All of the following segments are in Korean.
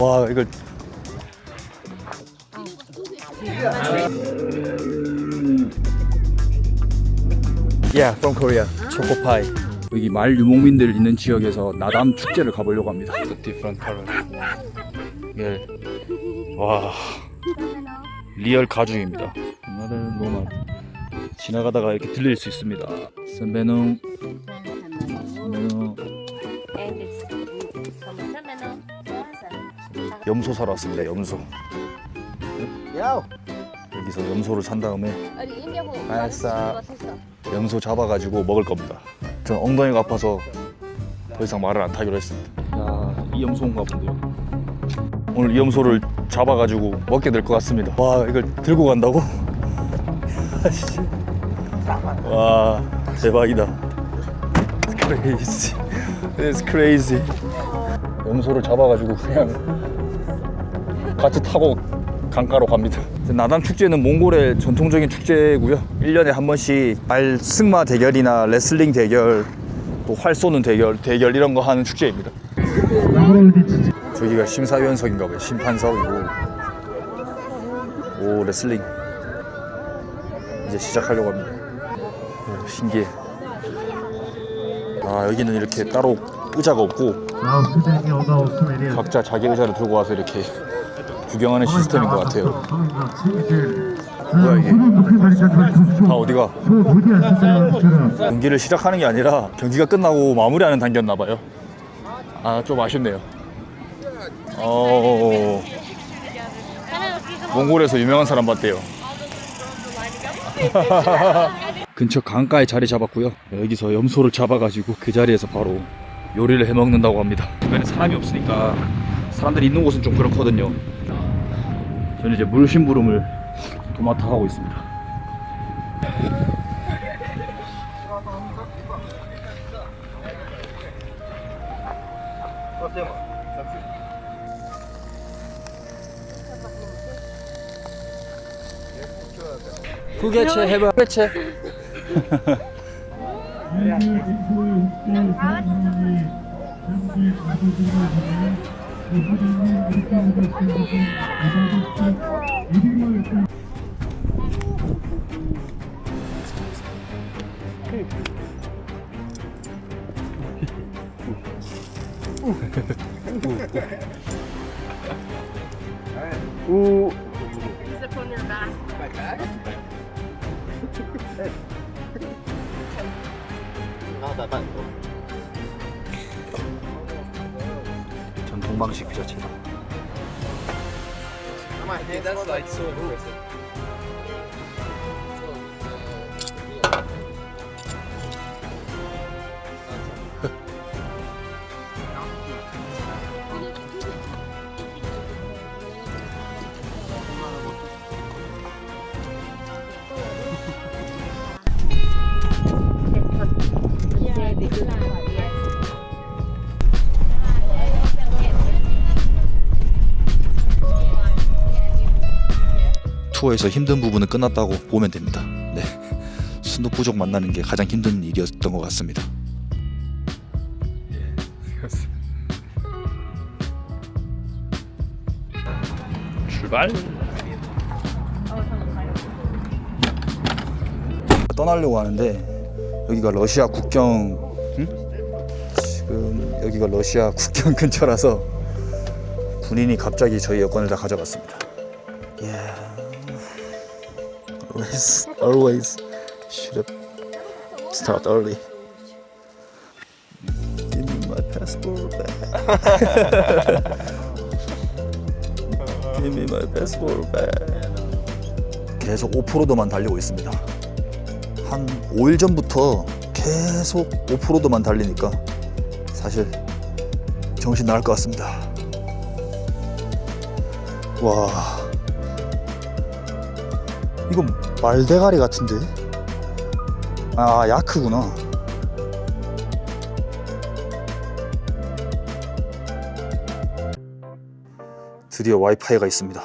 와 이걸 Yeah, from Korea. 초코파이. 여기 말 유목민들 있는 지역에서 나담 축제를 가보려고 합니다. Different color. 예. 와 리얼 가죽입니다. 정말 너무 지나가다가 이렇게 들릴 수 있습니다. 선배농 염소 사러 왔습니다. 염소. 여기서 염소를 산 다음에 염소 잡아가지고 먹을 겁니다. 전 엉덩이가 아파서 더 이상 말을 안 타기로 했습니다. 야, 이 염소인가 본데요. 오늘 이 염소를 잡아가지고 먹게 될 것 같습니다. 와 이걸 들고 간다고? 와 대박이다. It's crazy. It's crazy. 염소를 잡아가지고 그냥 같이 타고 강가로 갑니다. 나담 축제는 몽골의 전통적인 축제고요. 1년에 한 번씩 말 승마 대결이나 레슬링 대결, 또 활 쏘는 대결 이런 거 하는 축제입니다. 저기가 심사위원석인가 봐요. 심판석이고. 오 레슬링 이제 시작하려고 합니다. 오, 신기해. 아 여기는 이렇게 따로 의자가 없고 각자 자기 의자를 들고 와서 이렇게 구경하는 시스템인 것 같아요. 뭐야 이게? 다 어디가? 경기를 시작하는 게 아니라 경기가 끝나고 마무리하는 단계였나 봐요. 아 좀 아쉽네요. 몽골에서 유명한 사람 봤대요. 근처 강가에 자리 잡았고요. 여기서 염소를 잡아가지고 그 자리에서 바로 요리를 해먹는다고 합니다. 주변에 사람이 없으니까 사람들이 있는 곳은 좀 그렇거든요. 저는 이제 물심부름을 도맡아 하고 있습니다. 구개체 해봐. 구개체. 우. Zip on your back. My back? Not that bad. 전통 방식 피자체다. Hey, that's like so impressive. 투어에서 힘든 부분은 끝났다고 보면 됩니다. 네, 순두 부족 만나는 게 가장 힘든 일이었던 것 같습니다. 출발. 떠나려고 하는데 여기가 러시아 국경, 지금 여기가 러시아 국경 근처라서 군인이 갑자기 저희 여권을 다 가져갔습니다. Always should have start early. Give me my passport back. Give me my passport back. 계속 오프로드만 달리고 있습니다. 한 5일 전부터 계속 오프로드만 달리니까 사실 정신 나갈 것 같습니다. 와. 이거 말대가리 같은데? 아 야크구나. 드디어 와이파이가 있습니다.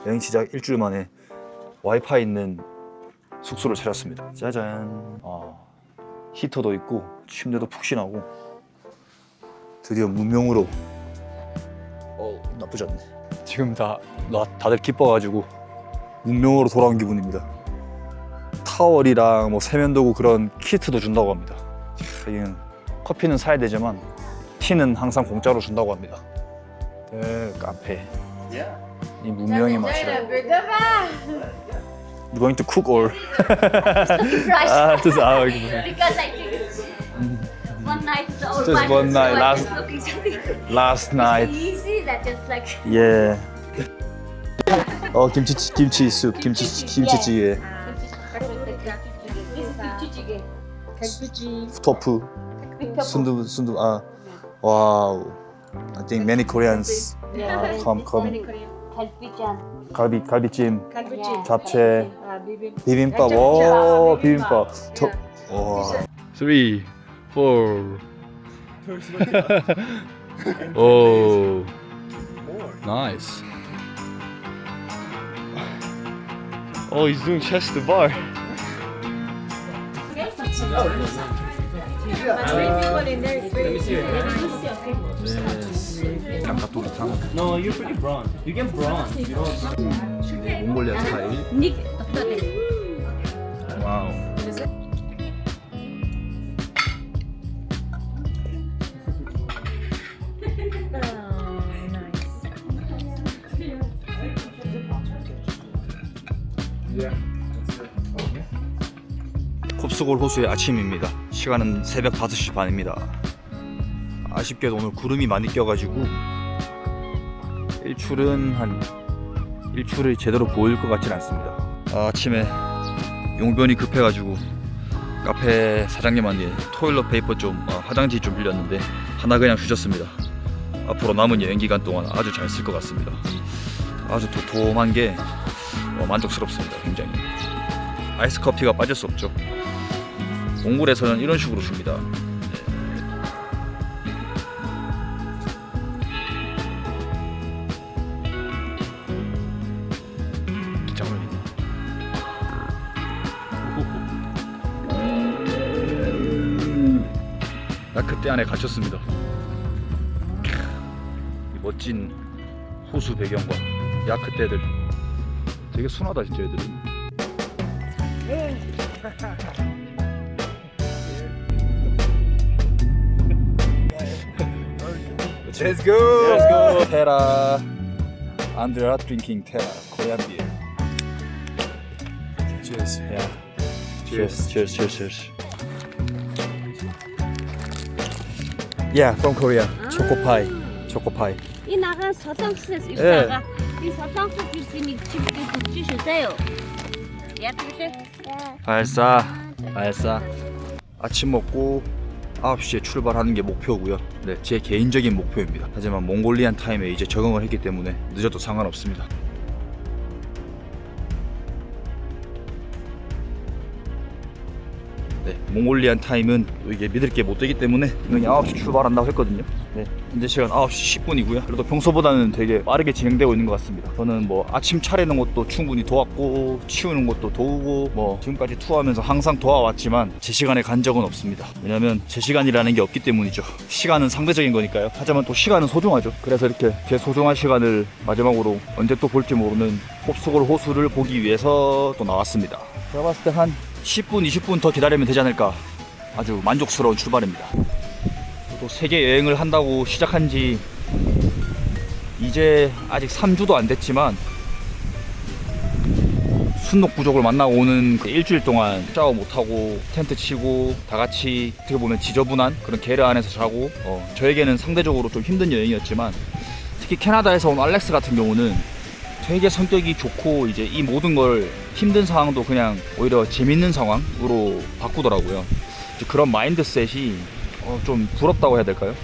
여행 시작 일주일 만에 와이파이 있는 숙소를 찾았습니다. 짜잔. 히터도 있고 침대도 푹신하고 드디어 문명으로 나쁘지 않네. 지금 다들 기뻐가지고 문명으로 돌아온 기분입니다. 타월이랑 뭐 세면도구 그런 키트도 준다고 합니다. 이건 커피는 사야 되지만 티는 항상 공짜로 준다고 합니다. 네, 카페. 이 문명의 맛이라. You going to cook or? Just Because I think one night is all Just one night, last night. easy that is like Yeah. 김치 soup, 김치찌개, 토fu, 순두. Wow. I think many Koreans come. 갈비찜, 잡채, 비빔밥. 오, 비빔밥. 와. 3, 4. 오. Nice. Oh, he's doing chest to bar. No, you're pretty bronze. You get bronze. You know. 몽골리아 스타일. Nick. 와우. 콥스골 호수의 아침입니다. 시간은 새벽 5시 반입니다. 아쉽게도 오늘 구름이 많이 껴가지고 일출이 제대로 보일 것 같진 않습니다. 아침에 용변이 급해가지고 카페 사장님한테 토일러 페이퍼 좀 화장지 좀 빌렸는데 하나 그냥 주셨습니다. 앞으로 남은 여행 기간 동안 아주 잘 쓸 것 같습니다. 아주 도톰한 게 만족스럽습니다. 굉장히. 아이스 커피가 빠질 수 없죠. 몽골에서는 이런 식으로 줍니다. 야크대 안에 갇혔습니다. 이 멋진 호수 배경과 야크대들 되게 순하다 진짜 애들은. Let's go. Let's go. 테라. Andrea drinking 테라. Korean beer. Cheers. Yeah. Cheers. Yeah, from Korea. Choco pie. 이 나간 서성스 예. 있다가 이 서성스 있으니 집에 주세요. 예쁘게. 발사. 아침 먹고 9시에 출발하는 게 목표고요. 네, 제 개인적인 목표입니다. 하지만 몽골리안 타임에 이제 적응을 했기 때문에 늦어도 상관없습니다. 네, 몽골리안 타임은 또 이게 믿을 게 못 되기 때문에 그냥 9시 출발한다고 했거든요. 네, 현재 시간 9시 10분이고요. 그래도 평소보다는 되게 빠르게 진행되고 있는 것 같습니다. 저는 뭐 아침 차리는 것도 충분히 도왔고 치우는 것도 도우고 뭐 지금까지 투어하면서 항상 도와왔지만 제 시간에 간 적은 없습니다. 왜냐면 제 시간이라는 게 없기 때문이죠. 시간은 상대적인 거니까요. 하지만 또 시간은 소중하죠. 그래서 이렇게 제 소중한 시간을 마지막으로 언제 또 볼지 모르는 콥스골 호수를 보기 위해서 또 나왔습니다. 제가 봤을 때 한 10분, 20분 더 기다리면 되지 않을까. 아주 만족스러운 출발입니다. 또 세계 여행을 한다고 시작한 지 이제 아직 3주도 안 됐지만 순녹부족을 만나고 오는 그 일주일 동안 샤워 못하고 텐트 치고 다 같이 어떻게 보면 지저분한 그런 게르 안에서 자고 저에게는 상대적으로 좀 힘든 여행이었지만 특히 캐나다에서 온 알렉스 같은 경우는 되게 성격이 좋고 이제 이 모든 걸 힘든 상황도 그냥 오히려 재밌는 상황으로 바꾸더라고요. 그런 마인드셋이 좀 부럽다고 해야 될까요?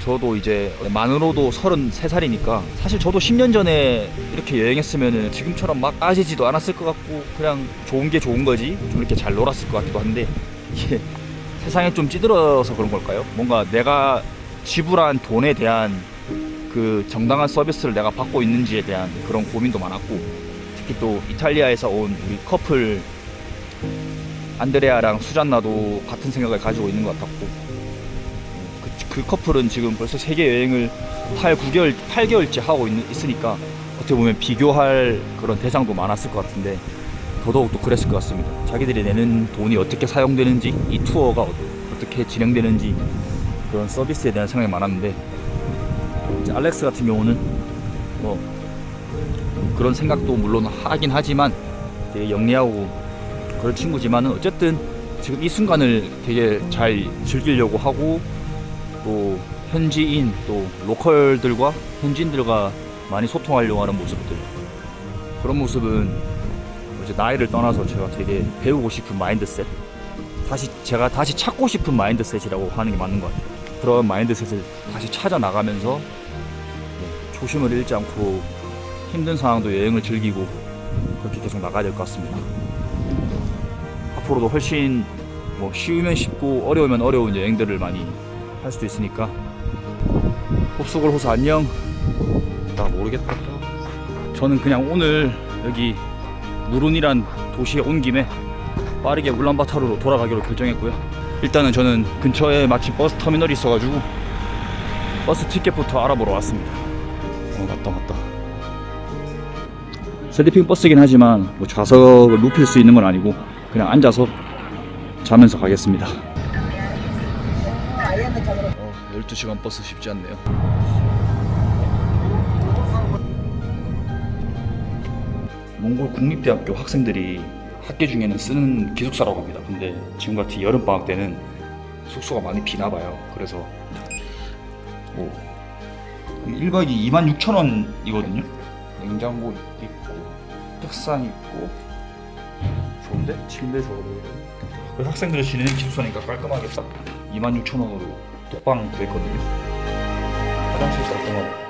저도 이제 만으로도 33살이니까 사실 저도 10년 전에 이렇게 여행했으면 지금처럼 막 빠지지도 않았을 것 같고 그냥 좋은 게 좋은 거지 좀 이렇게 잘 놀았을 것 같기도 한데 이게 세상에 좀 찌들어서 그런 걸까요? 뭔가 내가 지불한 돈에 대한 그 정당한 서비스를 내가 받고 있는지에 대한 그런 고민도 많았고 특히 또 이탈리아에서 온 우리 커플 안드레아랑 수잔나도 같은 생각을 가지고 있는 것 같았고 그 커플은 지금 벌써 세계 여행을 8개월째 하고 있으니까 어떻게 보면 비교할 그런 대상도 많았을 것 같은데 더더욱 또 그랬을 것 같습니다. 자기들이 내는 돈이 어떻게 사용되는지, 이 투어가 어떻게 진행되는지 그런 서비스에 대한 생각이 많았는데, 이제 알렉스 같은 경우는 뭐 그런 생각도 물론 하긴 하지만 되게 영리하고 그런 친구지만은 어쨌든 지금 이 순간을 되게 잘 즐기려고 하고, 또 현지인 또 로컬들과 현지인들과 많이 소통하려고 하는 모습들, 그런 모습은 이제 나이를 떠나서 제가 되게 배우고 싶은 마인드셋, 제가 다시 찾고 싶은 마인드셋이라고 하는 게 맞는 것 같아요. 그런 마인드셋을 다시 찾아 나가면서 초심을 잃지 않고 힘든 상황도 여행을 즐기고 그렇게 계속 나가야 될 것 같습니다. 앞으로도 훨씬 뭐 쉬우면 쉽고 어려우면 어려운 여행들을 많이 할 수도 있으니까. 홉스골 호수 안녕. 나 모르겠다. 저는 그냥 오늘 여기 무룬이란 도시에 온 김에 빠르게 울란바토르로 돌아가기로 결정했고요. 일단은 저는 근처에 마침 버스 터미널이 있어가지고 버스 티켓부터 알아보러 왔습니다. 맞다. 슬리핑 버스긴 하지만 뭐 좌석을 눕힐 수 있는 건 아니고 그냥 앉아서 자면서 가겠습니다. 12시간 버스 쉽지 않네요. 몽골 국립대학교 학생들이 학기 중에는 쓰는 기숙사라고 합니다. 근데 지금같이 여름방학 때는 숙소가 많이 비나봐요. 그래서 1박이 26,000원이거든요 냉장고 있고 책상 있고 좋은데? 침대 좋은데? 학생들이 지내는 기숙사니까 깔끔하게 딱 26,000원으로 독방 돼 있거든요. 화장실 깔끔하고